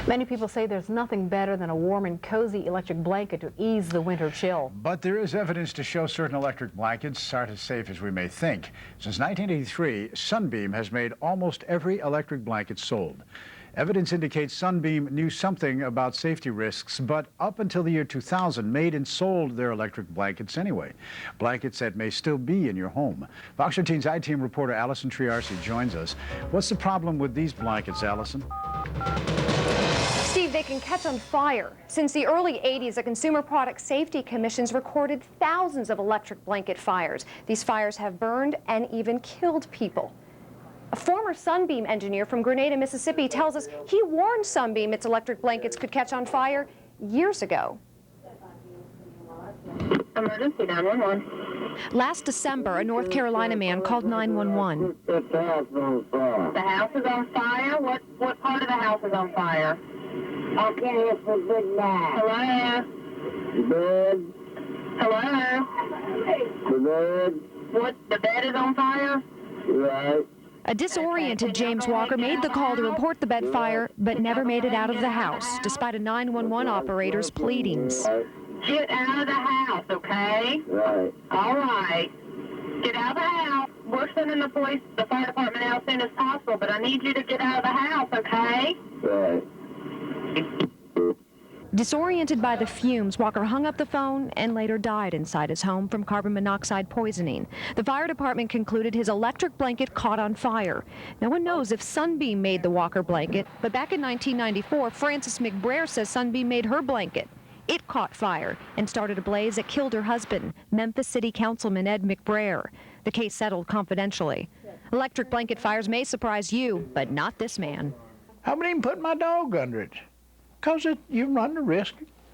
Many people say there's nothing better than a warm and cozy electric blanket to ease the winter chill. But there is evidence to show certain electric blankets aren't as safe as we may think. Since 1983, Sunbeam has made almost every electric blanket sold. Evidence indicates Sunbeam knew something about safety risks, but up until the year 2000, made and sold their electric blankets anyway. Blankets that may still be in your home. Fox 13's I-Team reporter Allison Triarci joins us. What's the problem with these blankets, Allison? Steve, they can catch on fire. Since the early 80s, the Consumer Product Safety Commission's recorded thousands of electric blanket fires. These fires have burned and even killed people. A former Sunbeam engineer from Grenada, Mississippi tells us he warned Sunbeam its electric blankets could catch on fire years ago. Emergency 911. Last December, a North Carolina man called 911. The house is on fire? What part of the house is on fire? I can't hear for good night. Hello? Bed. Hello? The bed. What, the bed is on fire? Right. A disoriented James Walker made the call to report the bed fire, but never made it out of the house, despite a 911 operator's pleadings. Get out of the house, okay? Right. All right. Get out of the house. We're sending the police, the fire department out as soon as possible, but I need you to get out of the house, okay? Right. Disoriented by the fumes, Walker hung up the phone and later died inside his home from carbon monoxide poisoning. The fire department concluded his electric blanket caught on fire. No one knows if Sunbeam made the Walker blanket, but back in 1994, Frances McBrayer says Sunbeam made her blanket. It caught fire and started a blaze that killed her husband, Memphis City Councilman Ed McBrayer. The case settled confidentially. Electric blanket fires may surprise you, but not this man. I wouldn't even put my dog under it, because you run the risk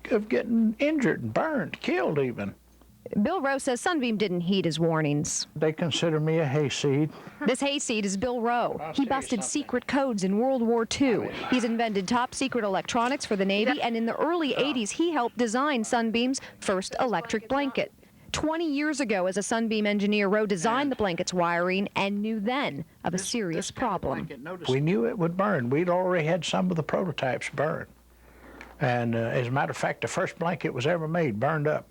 of getting injured and burned, killed even. Bill Rowe says Sunbeam didn't heed his warnings. They consider me a hayseed. This hayseed is Bill Rowe. He busted secret codes in World War II. He's invented top-secret electronics for the Navy, and in the early 80s, he helped design Sunbeam's first electric blanket. 20 years ago, as a Sunbeam engineer, Rowe designed the blanket's wiring and knew then of a serious problem. We knew it would burn. We'd already had some of the prototypes burn. And as a matter of fact, the first blanket was ever made burned up.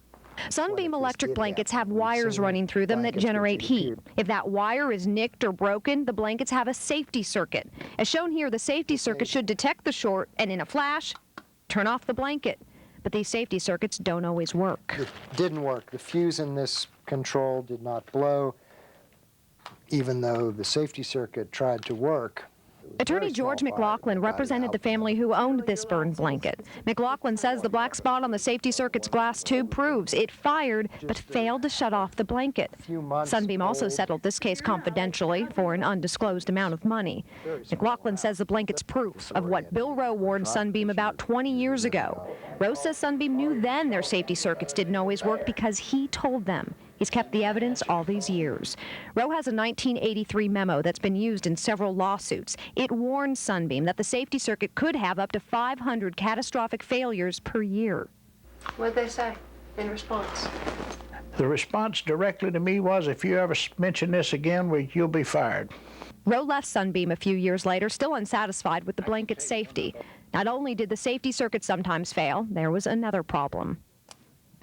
Sunbeam electric blankets have wires running through them that generate heat. If that wire is nicked or broken, the blankets have a safety circuit. As shown here, the safety circuit should detect the short and in a flash, turn off the blanket. But these safety circuits don't always work. It didn't work. The fuse in this control did not blow, even though the safety circuit tried to work. Attorney George McLaughlin represented the family who owned this burned blanket. McLaughlin says the black spot on the safety circuit's glass tube proves it fired but failed to shut off the blanket. Sunbeam also settled this case confidentially for an undisclosed amount of money. McLaughlin says the blanket's proof of what Bill Rowe warned Sunbeam about 20 years ago. Rowe says Sunbeam knew then their safety circuits didn't always work because he told them. He's kept the evidence all these years. Rowe has a 1983 memo that's been used in several lawsuits. It warns Sunbeam that the safety circuit could have up to 500 catastrophic failures per year. What did they say in response? The response directly to me was, if you ever mention this again, you'll be fired. Rowe left Sunbeam a few years later, still unsatisfied with the blanket's safety. Not only did the safety circuit sometimes fail, there was another problem.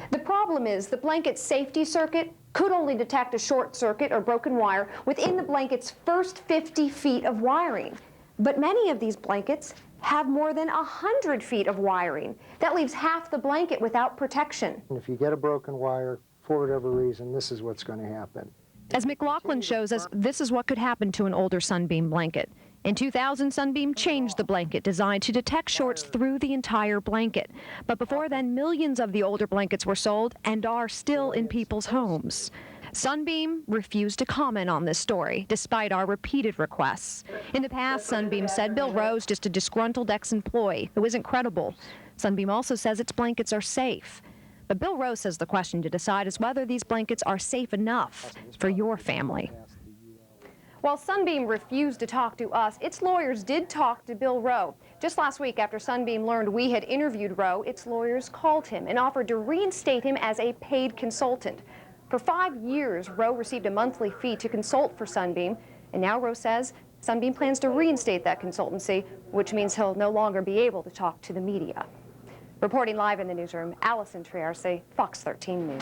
The problem is the blanket's safety circuit could only detect a short circuit or broken wire within the blanket's first 50 feet of wiring. But many of these blankets have more than 100 feet of wiring. That leaves half the blanket without protection. If you get a broken wire, for whatever reason, this is what's going to happen. As McLaughlin shows us, this is what could happen to an older Sunbeam blanket. In 2000, Sunbeam changed the blanket designed to detect shorts through the entire blanket. But before then, millions of the older blankets were sold and are still in people's homes. Sunbeam refused to comment on this story, despite our repeated requests. In the past, Sunbeam said Bill Rowe's just a disgruntled ex-employee who isn't credible. Sunbeam also says its blankets are safe. But Bill Rowe says the question to decide is whether these blankets are safe enough for your family. While Sunbeam refused to talk to us, its lawyers did talk to Bill Rowe. Just last week, after Sunbeam learned we had interviewed Rowe, its lawyers called him and offered to reinstate him as a paid consultant. For 5 years, Rowe received a monthly fee to consult for Sunbeam, and now Rowe says Sunbeam plans to reinstate that consultancy, which means he'll no longer be able to talk to the media. Reporting live in the newsroom, Allison Triarce, Fox 13 News.